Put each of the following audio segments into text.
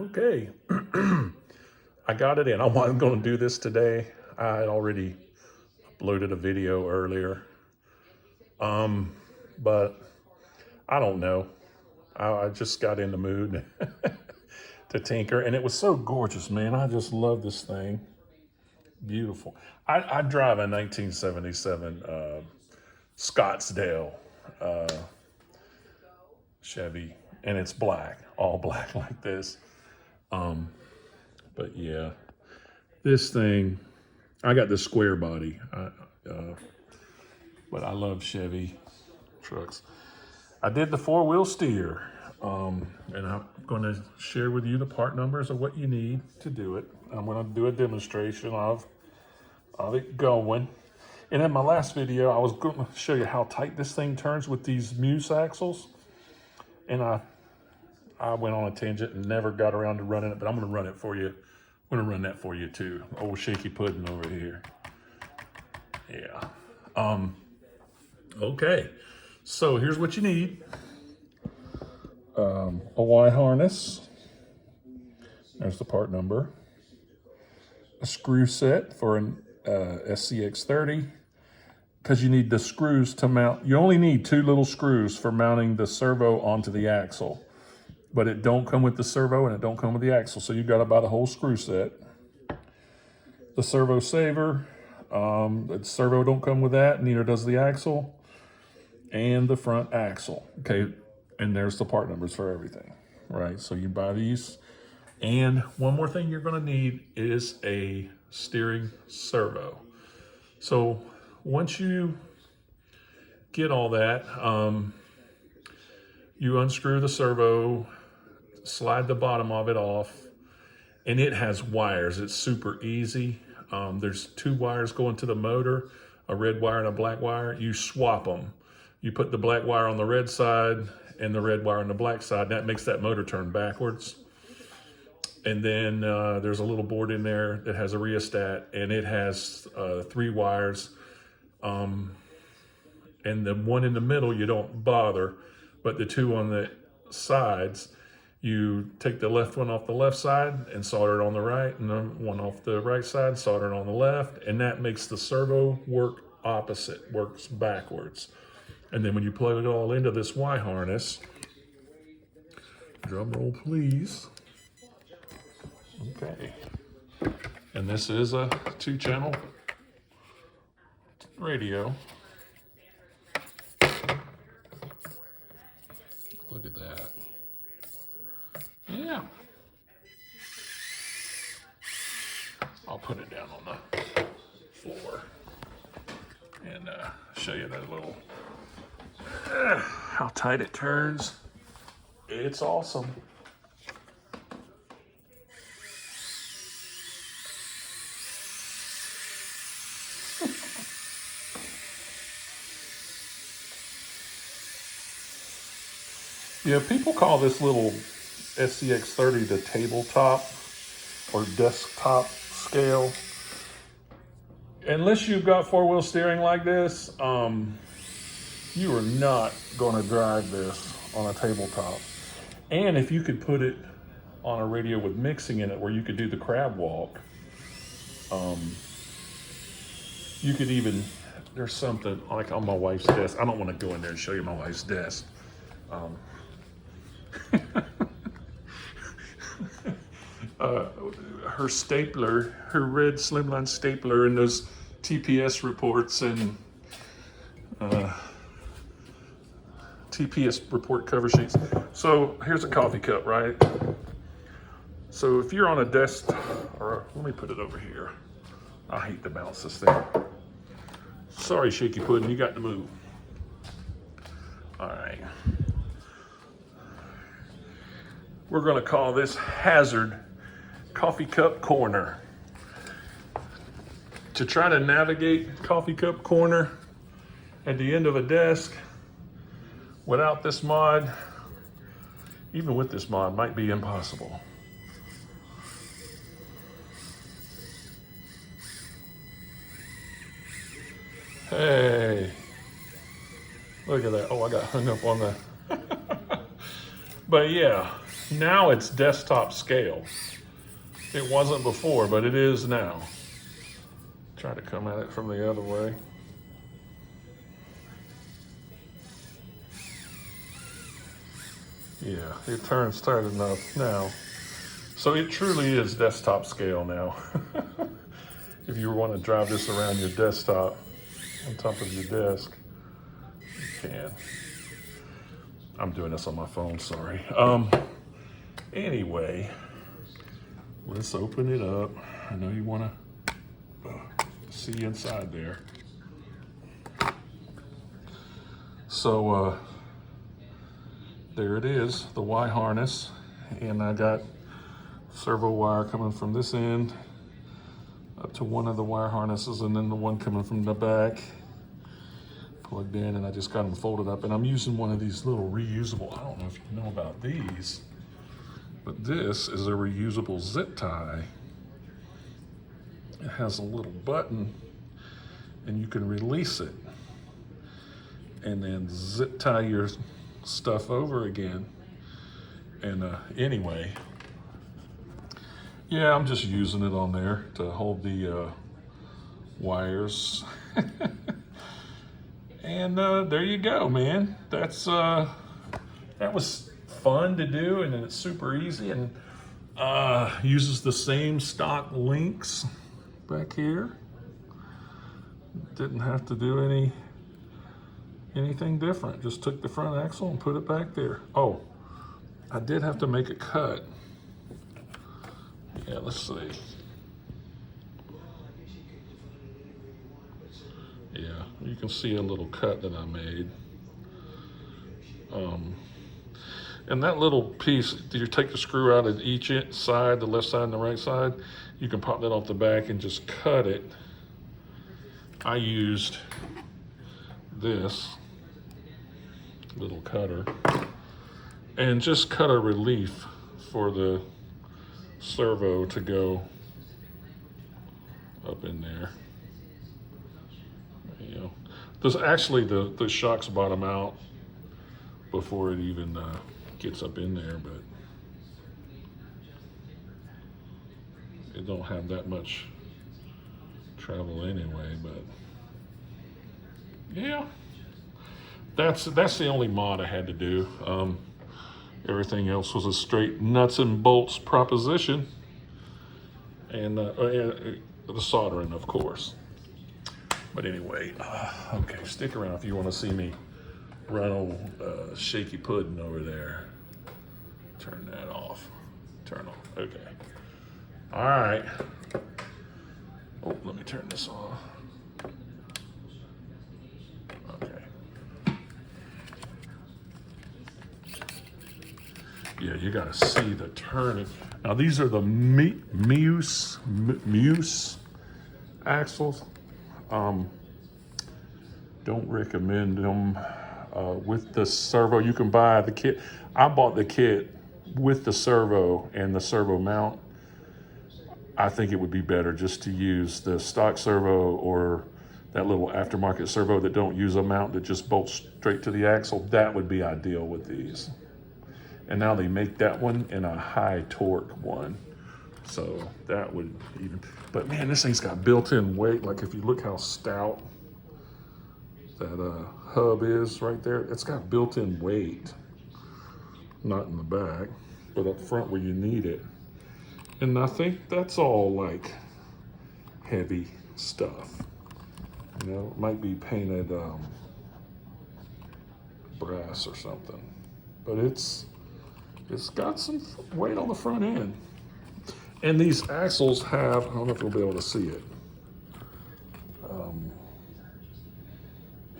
Okay, I got it in. I wasn't going to do this today. I had already uploaded a video earlier, but I don't know. I just got in the mood to tinker, and it was so gorgeous, man. I just love this thing. Beautiful. I drive a 1977 Scottsdale Chevy, and it's black, all black like this. But yeah, this thing, I got the square body, but I love Chevy trucks. I did the 4-wheel steer, and I'm going to share with you the part numbers of what you need to do it. I'm going to do a demonstration of it going. And in my last video, I was going to show you how tight this thing turns with these Mues axles. And I went on a tangent and never got around to running it, but I'm going to run it for you. I'm going to run that for you too. Old shaky pudding over here. Yeah. Okay. So here's what you need. A Y harness. There's the part number. A screw set for an SCX30, because you need the screws to mount. You only need 2 little screws for mounting the servo onto the axle, but it don't come with the servo and it don't come with the axle. So you've got about a whole screw set. The servo saver, the servo don't come with that, neither does the axle, and the front axle. Okay, and there's the part numbers for everything, right? So you buy these. And one more thing you're gonna need is a steering servo. So once you get all that, you unscrew the servo, slide the bottom of it off, and it has wires. It's super easy. There's 2 wires going to the motor, a red wire and a black wire. You swap them. You put the black wire on the red side and the red wire on the black side. That makes that motor turn backwards. And then there's a little board in there that has a rheostat, and it has 3 wires. And the one in the middle, you don't bother, but the 2 on the sides, you take the left one off the left side and solder it on the right, and the one off the right side, solder it on the left, and that makes the servo work opposite, works backwards. And then when you plug it all into this Y harness, drum roll please. Okay, and this is a 2-channel radio. Look at that. Yeah. I'll put it down on the floor and show you that little, how tight it turns. It's awesome. Yeah, people call this little SCX30 the tabletop or desktop scale. Unless you've got 4-wheel steering like this, you are not going to drive this on a tabletop. And if you could put it on a radio with mixing in it where you could do the crab walk, you could even, there's something like on my wife's desk. I don't want to go in there and show you my wife's desk. Her stapler, her red slimline stapler, and those TPS reports and TPS report cover sheets. So here's a coffee cup, right? So if you're on a desk, or let me put it over here. I hate to bounce this thing. Sorry, shaky pudding, you got to move. All right. We're going to call this hazard coffee cup corner. To try to navigate coffee cup corner at the end of a desk without this mod, even with this mod, might be impossible. Hey, look at that. Oh, I got hung up on the, but yeah, Now it's desktop scale. It wasn't before, but it is now. Try to come at it from the other way. Yeah, it turns tight enough now. So it truly is desktop scale now. If you want to drive this around your desktop on top of your desk, you can. I'm doing this on my phone, sorry. Anyway, let's open it up. I know you want to see inside there. So there it is, the Y harness, and I got servo wire coming from this end up to one of the wire harnesses, and then the one coming from the back plugged in, and I just got them folded up, and I'm using one of these little reusable, I don't know if you know about these, but this is a reusable zip tie. It has a little button and you can release it and then zip tie your stuff over again. And anyway, yeah, I'm just using it on there to hold the wires. And there you go, man. That's that was fun to do, and it's super easy, and uses the same stock links back here. Didn't have to do anything different. Just took the front axle and put it back there. Oh, I did have to make a cut. Yeah, let's see. Yeah, you can see a little cut that I made. And that little piece, you take the screw out of each side, the left side and the right side, you can pop that off the back and just cut it. I used this little cutter and just cut a relief for the servo to go up in there. You know, there's actually the shocks bottom out before it even gets up in there, but it don't have that much travel anyway. But yeah, that's the only mod I had to do. Everything else was a straight nuts and bolts proposition, and the soldering, of course. But anyway, okay, stick around if you want to see me run old shaky pudding over there. Turn that off. Turn off. Okay. All right. Oh, let me turn this off. Okay. Yeah, you got to see the turning. Now these are the Mues axles. Don't recommend them with the servo. You can buy the kit. I bought the kit with the servo and the servo mount. I think it would be better just to use the stock servo or that little aftermarket servo that don't use a mount that just bolts straight to the axle. That would be ideal with these. And now they make that one in a high torque one. So that would even, but man, this thing's got built-in weight. Like if you look how stout that hub is right there, it's got built-in weight. Not in the back, but up front where you need it. And I think that's all like heavy stuff. You know, it might be painted brass or something, but it's got some weight on the front end. And these axles have, I don't know if you'll be able to see it.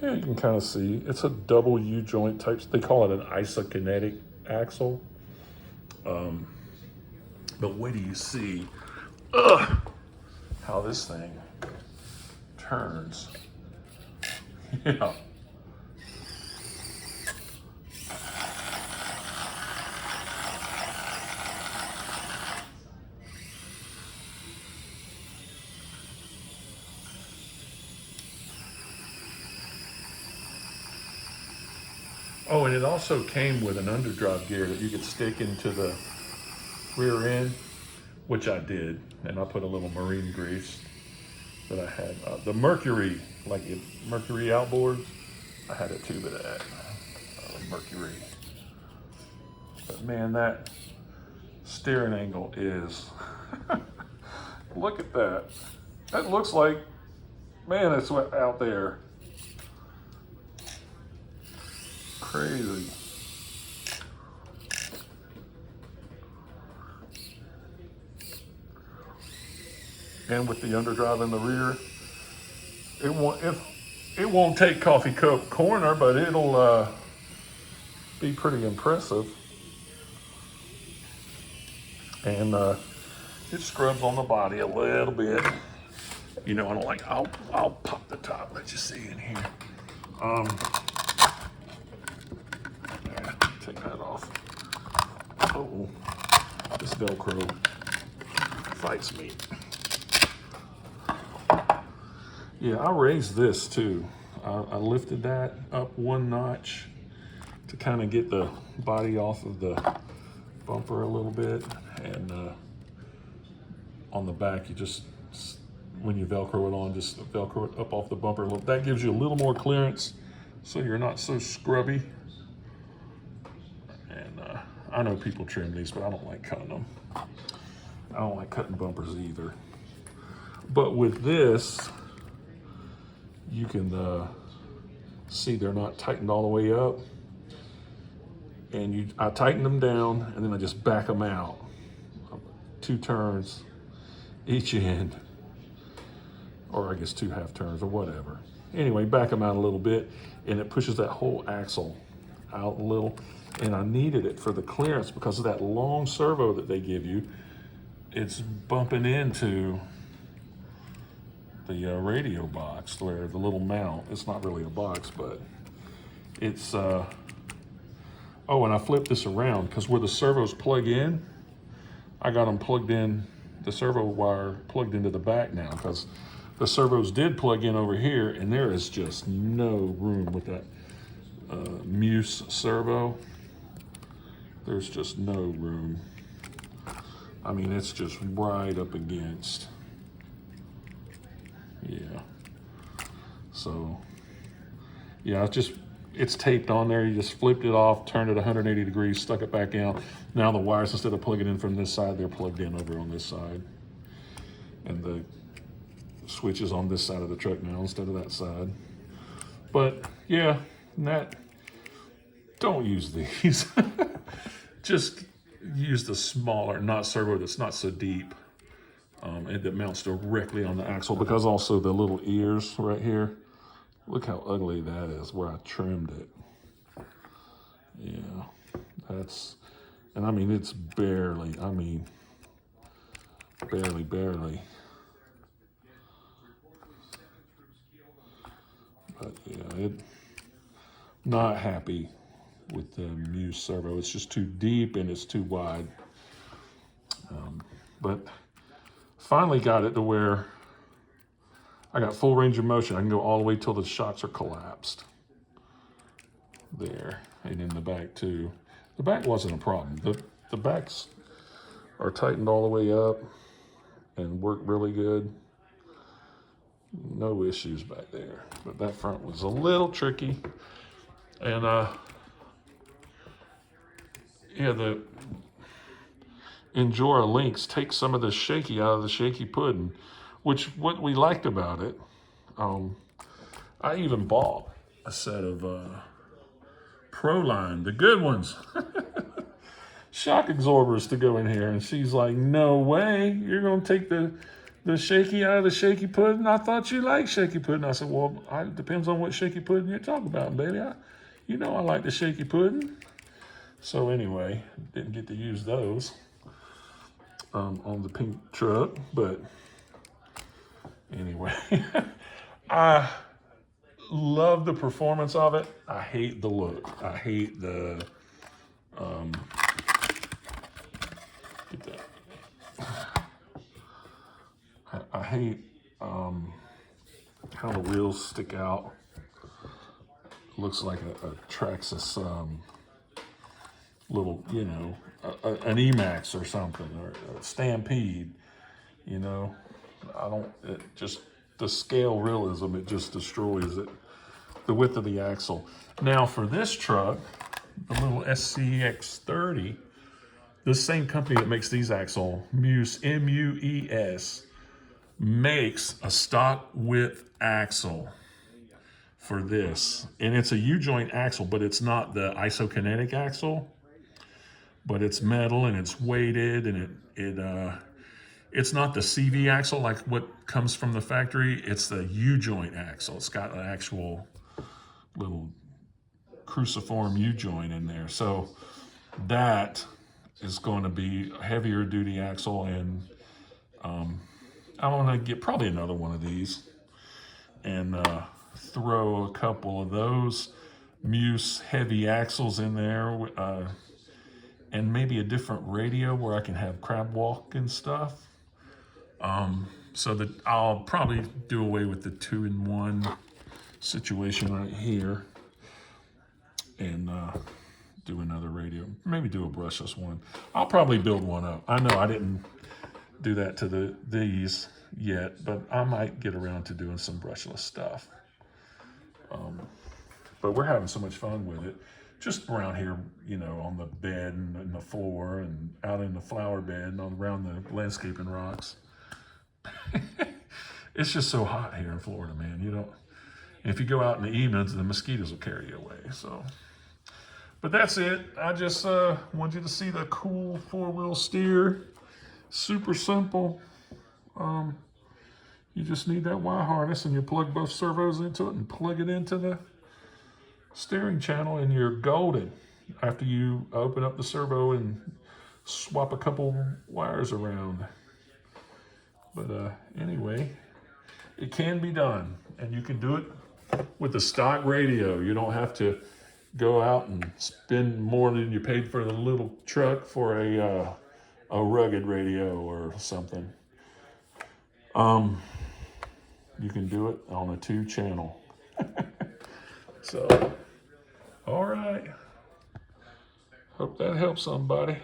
Yeah, you can kind of see. It's a double U-joint type. They call it an isokinetic axle. But wait till you see how this thing turns. Yeah. Oh, and it also came with an underdrive gear that you could stick into the rear end, which I did. And I put a little marine grease that I had. The Mercury, like Mercury outboards, I had a tube of that. Mercury. But man, that steering angle is, look at that. That looks like, man, it's out there. Crazy. And with the underdrive in the rear, it won't take coffee cup corner, but it'll be pretty impressive. And it scrubs on the body a little bit. You know, I don't like, I'll pop the top, let you see in here. Take that off. Oh, this Velcro fights me. Yeah, I raised this too. I lifted that up one notch to kind of get the body off of the bumper a little bit. And on the back, you just, when you Velcro it on, just Velcro it up off the bumper a little. That gives you a little more clearance so you're not so scrubby. And I know people trim these, but I don't like cutting them. I don't like cutting bumpers either. But with this, you can see they're not tightened all the way up. And I tighten them down and then I just back them out. 2 turns each end, or I guess 2 half turns or whatever. Anyway, back them out a little bit and it pushes that whole axle out a little. And I needed it for the clearance because of that long servo that they give you. It's bumping into the radio box there, the little mount. It's not really a box, but it's, oh, and I flipped this around because where the servos plug in, I got them plugged in, the servo wire plugged into the back now because the servos did plug in over here and there is just no room with that Mues servo. There's just no room. I mean, it's just right up against. Yeah. So, yeah, it's taped on there. You just flipped it off, turned it 180 degrees, stuck it back out. Now the wires, instead of plugging in from this side, they're plugged in over on this side. And the switch is on this side of the truck now instead of that side. But yeah, don't use these. Just use the smaller, not servo that's not so deep. And that mounts directly on the axle, because also the little ears right here, look how ugly that is where I trimmed it. Yeah, and I mean, it's barely, barely. But yeah, not happy with the Mues servo. It's just too deep and it's too wide. But finally got it to where I got full range of motion. I can go all the way till the shocks are collapsed. There, and in the back too. The back wasn't a problem. The backs are tightened all the way up and work really good. No issues back there. But that front was a little tricky. And yeah, the Endura links take some of the shaky out of the shaky pudding, which what we liked about it. I even bought a set of Proline, the good ones, shock absorbers to go in here. And she's like, no way, you're gonna take the shaky out of the shaky pudding? I thought you liked shaky pudding. I said, well, it depends on what shaky pudding you're talking about, baby. You know I like the shaky pudding. So anyway, didn't get to use those on the pink truck, but anyway, I love the performance of it. I hate the look. I hate the, get that. I hate how the wheels stick out a looks like a Traxxas little, you know, an Emax or something, or a Stampede, you know. I don't, it just, the scale realism, it just destroys it. The width of the axle. Now for this truck, the little SCX30, the same company that makes these axle, Mues, M-U-E-S, makes a stock width axle for this. And it's a U-joint axle, but it's not the isokinetic axle, but it's metal and it's weighted, and it's not the CV axle like what comes from the factory. It's the U-joint axle. It's got an actual little cruciform U-joint in there. So that is going to be a heavier duty axle, and I'm going to get probably another one of these and throw a couple of those Mues heavy axles in there, and maybe a different radio where I can have crab walk and stuff. So that I'll probably do away with the 2-in-1 situation right here, and do another radio. Maybe do a brushless one. I'll probably build one up. I know I didn't do that to these yet, but I might get around to doing some brushless stuff. But we're having so much fun with it. Just around here, you know, on the bed and the floor and out in the flower bed and around the landscaping rocks. It's just so hot here in Florida, man. You don't, if you go out in the evenings, the mosquitoes will carry you away. So, but that's it. I just want you to see the cool 4-wheel steer. Super simple. You just need that Y harness, and you plug both servos into it and plug it into the steering channel, and you're golden. After you open up the servo and swap a couple wires around. But anyway, it can be done, and you can do it with the stock radio. You don't have to go out and spend more than you paid for the little truck for a rugged radio or something. You can do it on a 2-channel. So, all right. Hope that helps somebody.